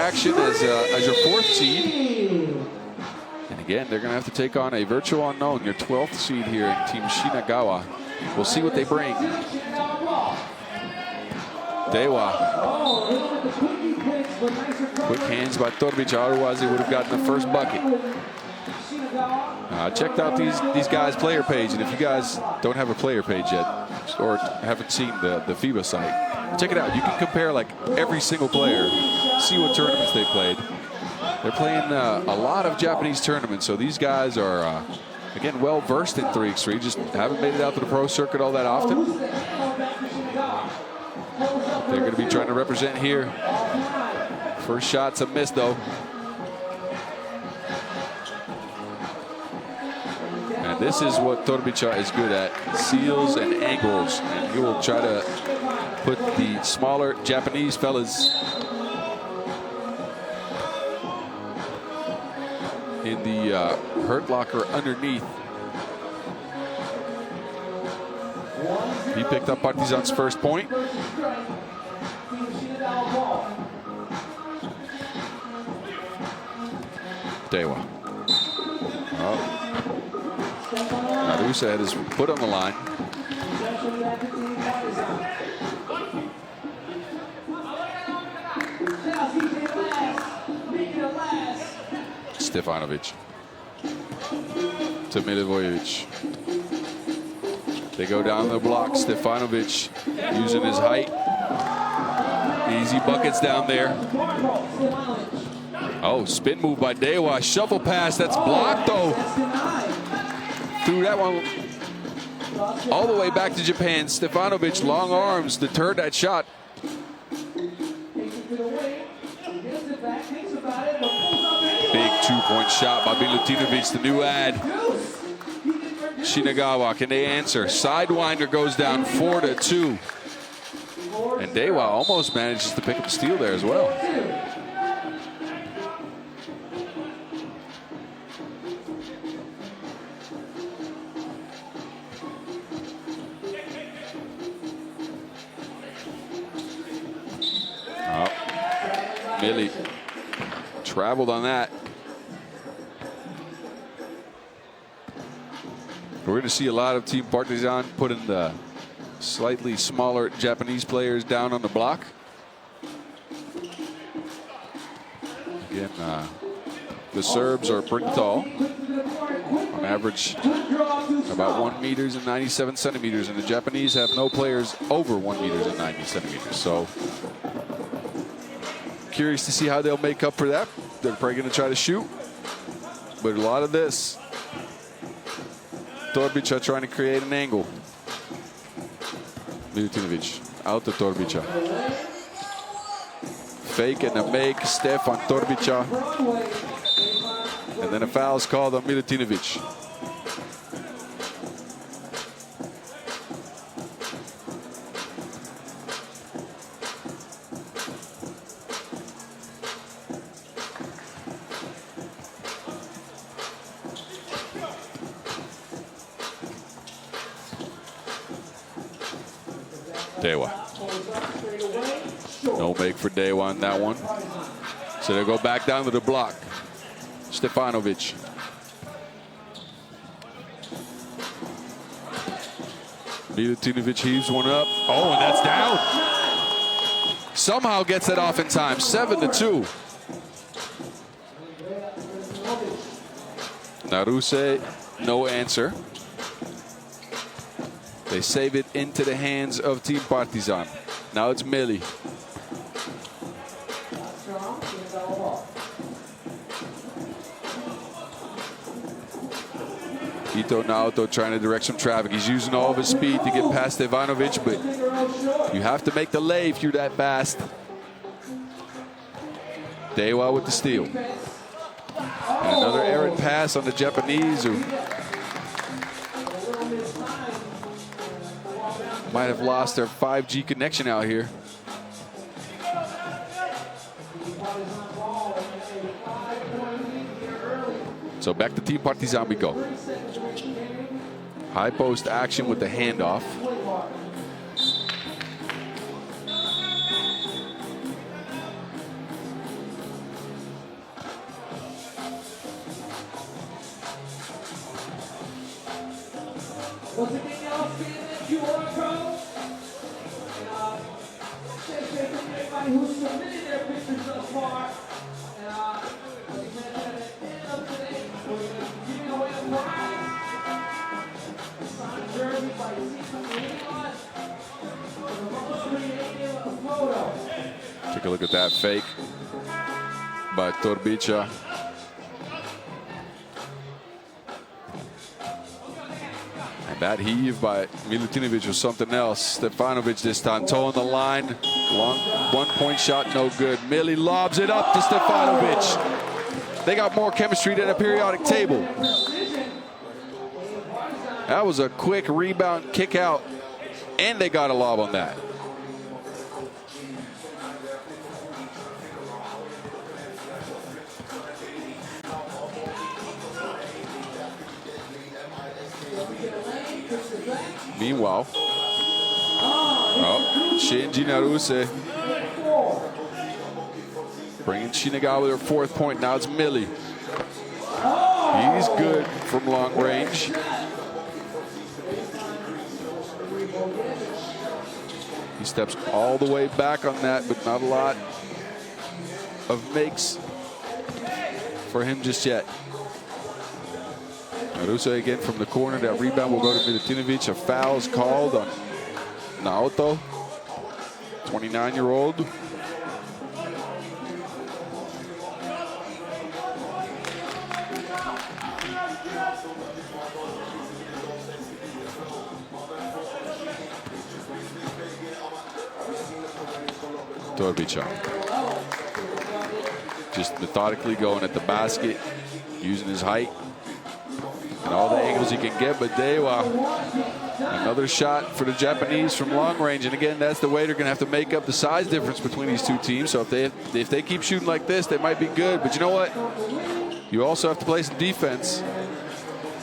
action as your 4th seed. And again, they're going to have to take on a virtual unknown, your 12th seed here in Team Shinagawa. We'll see what they bring. Dewa. Quick hands by Torbica, otherwise they would have gotten the first bucket. I checked out these guys' player page, and if you guys don't have a player page yet, or haven't seen the FIBA site, check it out. You can compare like every single player, see what tournaments they played. They're playing a lot of Japanese tournaments, so these guys are, again, well versed in 3x3, just haven't made it out to the pro circuit all that often. They're going to be trying to represent here. First shot's a miss, though. And this is what Torbica is good at, seals and angles. And he will try to put the smaller Japanese fellas in the hurt locker underneath. He picked up Partizan's first point. Dewa. Narusa had his foot on the line. Stefanovic to Milivojevic. They go down the block. Stefanovic using his height. Easy buckets down there. Oh, spin move by Dewa. Shuffle pass. That's blocked, though. Threw that one all the way back to Japan. Stefanovic, long arms, deterred that shot. Big 2-point shot by Milutinovic, the new ad. Shinagawa, can they answer? Sidewinder goes down 4-2. And Dewa almost manages to pick up a steal there as well. Millie traveled on that. We're going to see a lot of Team Partizan putting the slightly smaller Japanese players down on the block. Again, the Serbs are pretty tall. On average, about 1 meter and 97 centimeters. And the Japanese have no players over 1 meter and 90 centimeters. So, curious to see how they'll make up for that. They're probably going to try to shoot. But a lot of this. Torbica trying to create an angle. Milutinovic out to Torbica. Fake and a make, Stefan Torbica. And then a foul is called on Milutinovic. Dewa. No make for Dewa on that one. So they'll go back down to the block. Stefanovic. Milutinovic heaves one up. Oh, and that's down. Somehow gets it off in time. 7-2. Naruse, no answer. They save it into the hands of Team Partizan. Now it's Millie. Ito Naoto trying to direct some traffic. He's using all of his speed to get past Ivanovic, but you have to make the lay if you're that fast. Dewa with the steal. And another errant pass on the Japanese, who might have lost their 5G connection out here. So back to Team Partizan we go. High post action with the handoff. Take a look at that fake by Torbica. And that heave by Milutinovic was something else. Stefanovic this time, toe on the line. Long 1-point shot, no good. Mili lobs it up to Stefanovic. They got more chemistry than a periodic table. That was a quick rebound, kick out, and they got a lob on that. Meanwhile, Shinji Naruse bringing Shinagawa their 4th point. Now it's Mili. He's good from long range. He steps all the way back on that, but not a lot of makes for him just yet. Naruse again from the corner. That rebound will go to Milutinovic. A foul is called on Naoto, 29-year-old. Torbica just methodically going at the basket, using his height and all the angles he can get. But Dewa, another shot for the Japanese from long range. And again, that's the way they're going to have to make up the size difference between these two teams. So if they keep shooting like this, they might be good. But you know what? You also have to play some defense.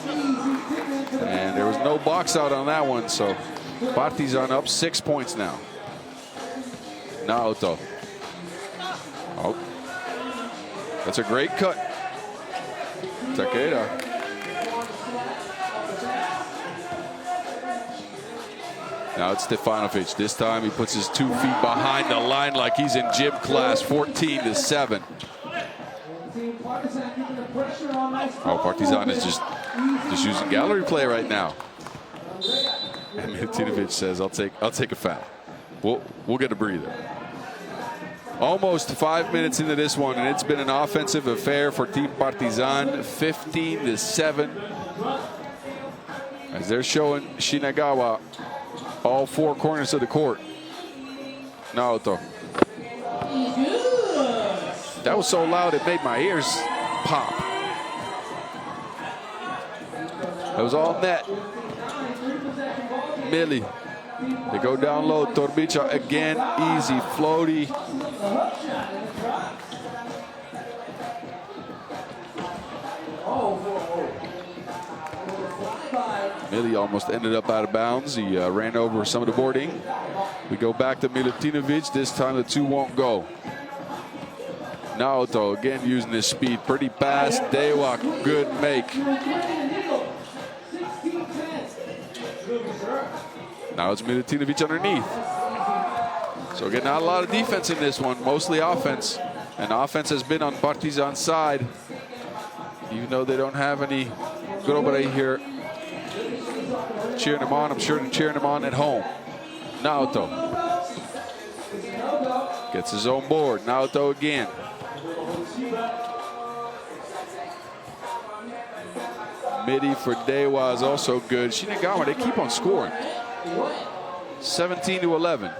And there was no box out on that one. So Partizan up 6 points now. Naoto. Oh, that's a great cut. Takeda. Now it's Stefanovic. This time he puts his 2 feet behind the line like he's in gym class. 14-7. Oh, Partizan is just using gallery play right now. And Milutinovic says, "I'll take a foul. We'll get a breather." Almost 5 minutes into this one, and it's been an offensive affair for Team Partizan. 15-7. As they're showing Shinagawa all 4 corners of the court. Naoto. That was so loud it made my ears pop. That was all net. Mili. They go down low. Torbica again, easy, floaty. Mili almost ended up out of bounds. He ran over some of the boarding. We go back to Milutinovic. This time the 2 won't go. Naoto again using his speed. Pretty pass. Dewa, good make. Now it's Milutinovic underneath. So again, not a lot of defense in this one, mostly offense. And offense has been on Partizan's side, even though they don't have any good over here cheering them on. I'm sure they're cheering them on at home. Naoto gets his own board. Naoto again. Midi for Dewa is also good. Shinagawa, they keep on scoring. 17-11.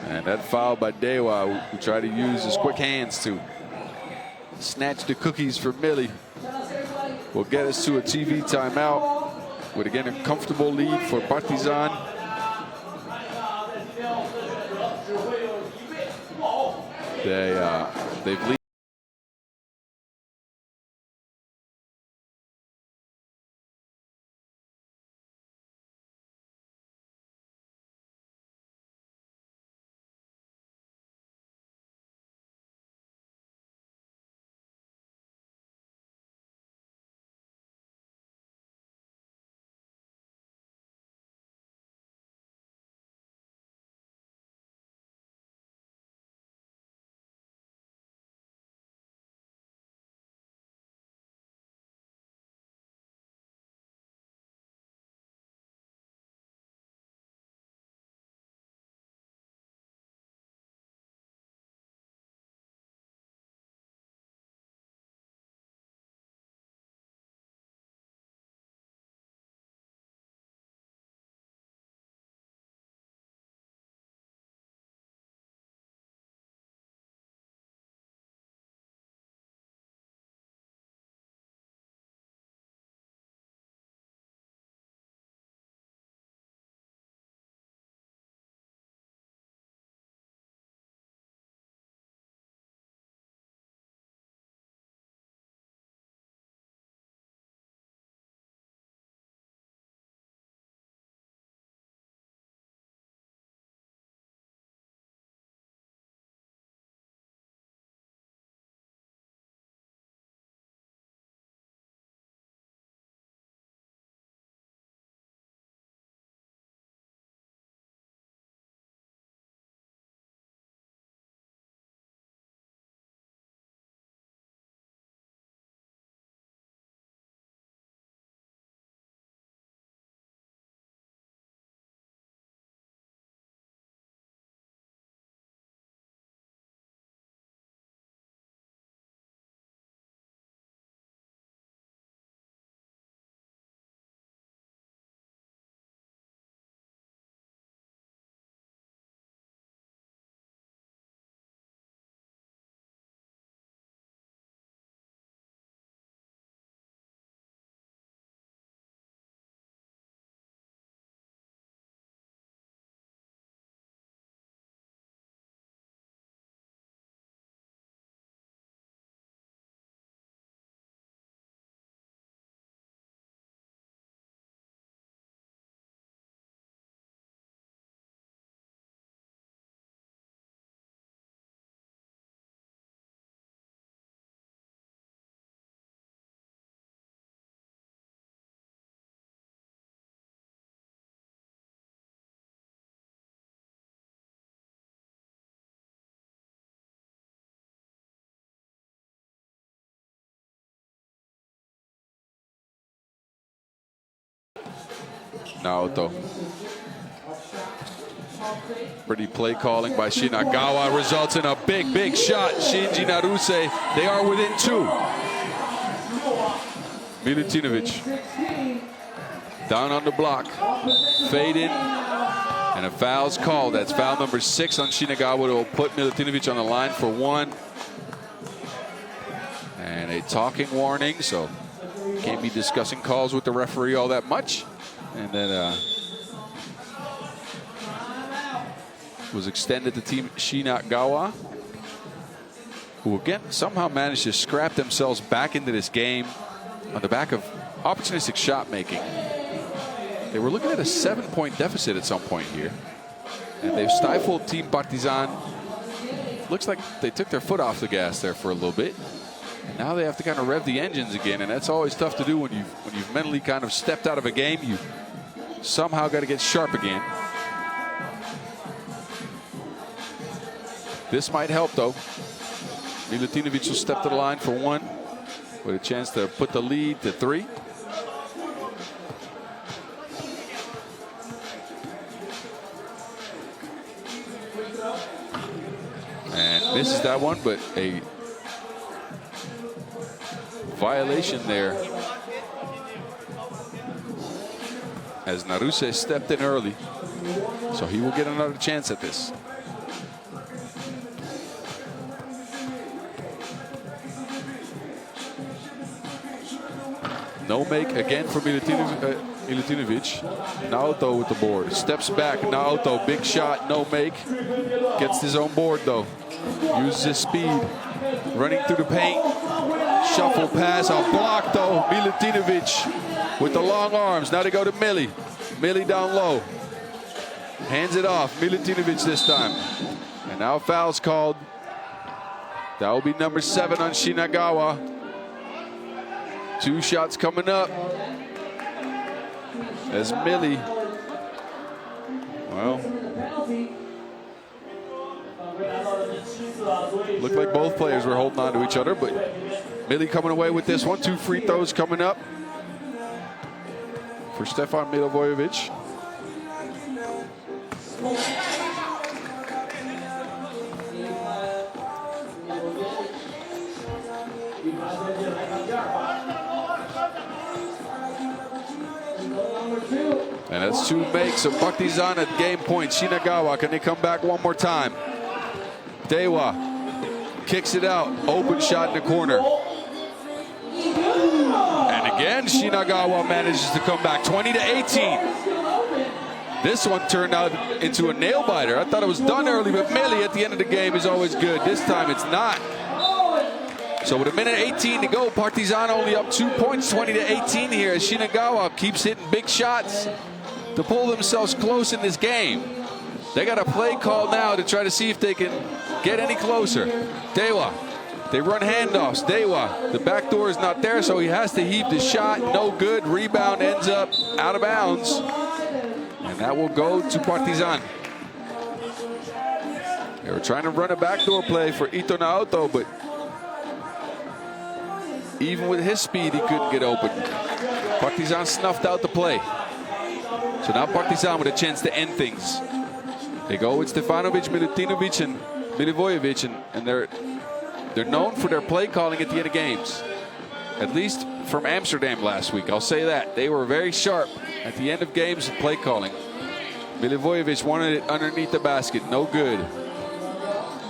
And that foul by Dewa, who tried to use his quick hands to snatch the cookies for Mili, will get us to a TV timeout with, again, a comfortable lead for Partizan. They've lead. Naoto. Pretty play calling by Shinagawa results in a big, big shot. Shinji Naruse, they are within 2. Milutinovic down on the block. Fade in. And a foul's called. That's foul number 6 on Shinagawa. It will put Milutinovic on the line for 1. And a talking warning, so can't be discussing calls with the referee all that much. And then was extended to team Shinagawa, who again somehow managed to scrap themselves back into this game on the back of opportunistic shot making. They were looking at a 7-point deficit at some point here, and they've stifled team Partizan. Looks like they took their foot off the gas there for a little bit, and now they have to kind of rev the engines again, and that's always tough to do when you've mentally kind of stepped out of a game. You somehow got to get sharp again. This might help, though. Milutinovic will step to the line for 1 with a chance to put the lead to 3. And misses that one, but a violation there as Naruse stepped in early. So he will get another chance at this. No make again for Milutinovic. Naoto with the board. Steps back. Naoto, big shot, no make. Gets his own board though. Uses his speed. Running through the paint. Shuffle pass, a block though. Milutinovic with the long arms. Now they go to Millie. Millie down low. Hands it off. Milutinovic this time. And now foul's called. That will be number 7 on Shinagawa. 2 shots coming up as Millie, well, looked like both players were holding on to each other, but Millie coming away with this one. 2 free throws coming up for Stefan Milivojevic. And that's 2 makes of Partizan at game point. Shinagawa, can they come back one more time? Dewa kicks it out. Open shot in the corner. And again, Shinagawa manages to come back. 20-18. This one turned out into a nail biter. I thought it was done early, but Millie at the end of the game is always good. This time it's not. So with 1:18 to go, Partizan only up 2 points, 20-18 here, as Shinagawa keeps hitting big shots to pull themselves close in this game. They got a play call now to try to see if they can get any closer. Dewa, they run handoffs. Dewa, the back door is not there, so he has to heave the shot. No good. Rebound ends up out of bounds. And that will go to Partizan. They were trying to run a backdoor play for Ito Naoto, but even with his speed, he couldn't get open. Partizan snuffed out the play. So now Partizan with a chance to end things. They go with Stefanovic, Milutinovic, and Milivojevic, and they're known for their play calling at the end of games. At least from Amsterdam last week, I'll say that. They were very sharp at the end of games in play calling. Milivojevic wanted it underneath the basket, no good.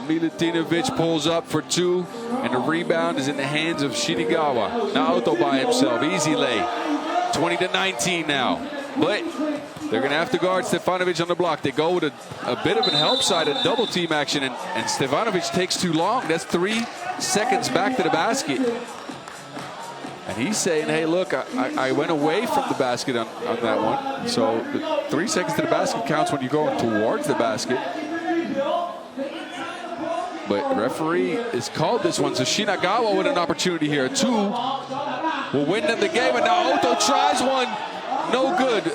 Milutinovic pulls up for 2, and the rebound is in the hands of Shinagawa. Naoto by himself, easy lay. 20-19 now. But they're going to have to guard Stefanovic on the block. They go with a bit of an help side and double team action, and Stefanovic takes too long. That's 3 seconds back to the basket. And he's saying, hey, look, I went away from the basket on that one. So the 3 seconds to the basket counts when you're going towards the basket. But referee has called this one, so Shinagawa with an opportunity here. 2 will win them the game, and now Naoto tries one. No good.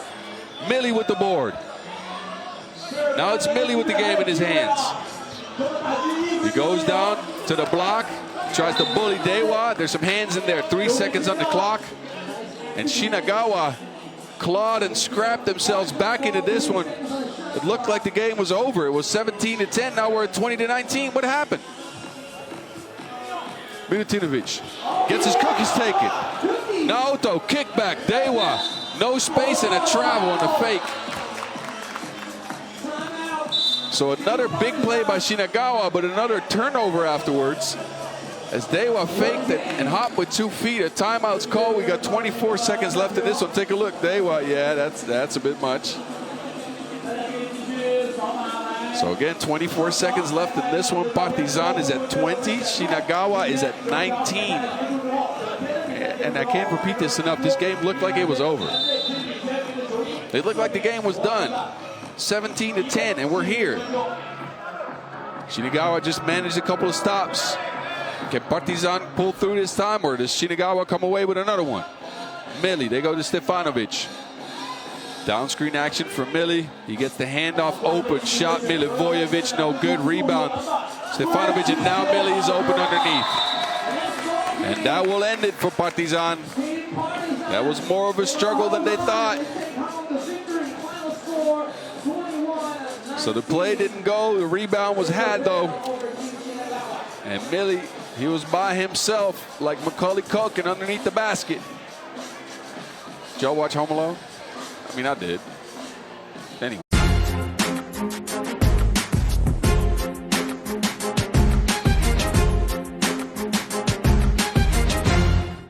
Millie with the board. Now it's Millie with the game in his hands. He goes down to the block, tries to bully Dewa. There's some hands in there. 3 seconds on the clock. And Shinagawa clawed and scrapped themselves back into this one. It looked like the game was over. It was 17-10. Now we're at 20-19. What happened? Milutinovic gets his cookies taken. Naoto, kickback. Dewa, no space and a travel and a fake. So another big play by Shinagawa, but another turnover afterwards. As Dewa faked it and hopped with 2 feet. A timeout's called. We got 24 seconds left in this one. Take a look. Dewa, yeah, that's a bit much. So again, 24 seconds left in this one. Partizan is at 20. Shinagawa is at 19. And I can't repeat this enough. This game looked like it was over. It looked like the game was done. 17-10, and we're here. Shinagawa just managed a couple of stops. Can Partizan pull through this time, or does Shinagawa come away with another one? Millie, they go to Stefanovic. Down screen action from Millie. He gets the handoff, open shot. Milivojevic, no good. Rebound. Stefanovic, and now Millie is open underneath. And that will end it for Partizan. That was more of a struggle than they thought. So the play didn't go. The rebound was had, though. And Millie, he was by himself like Macaulay Culkin underneath the basket. Did y'all watch Home Alone? I mean, I did.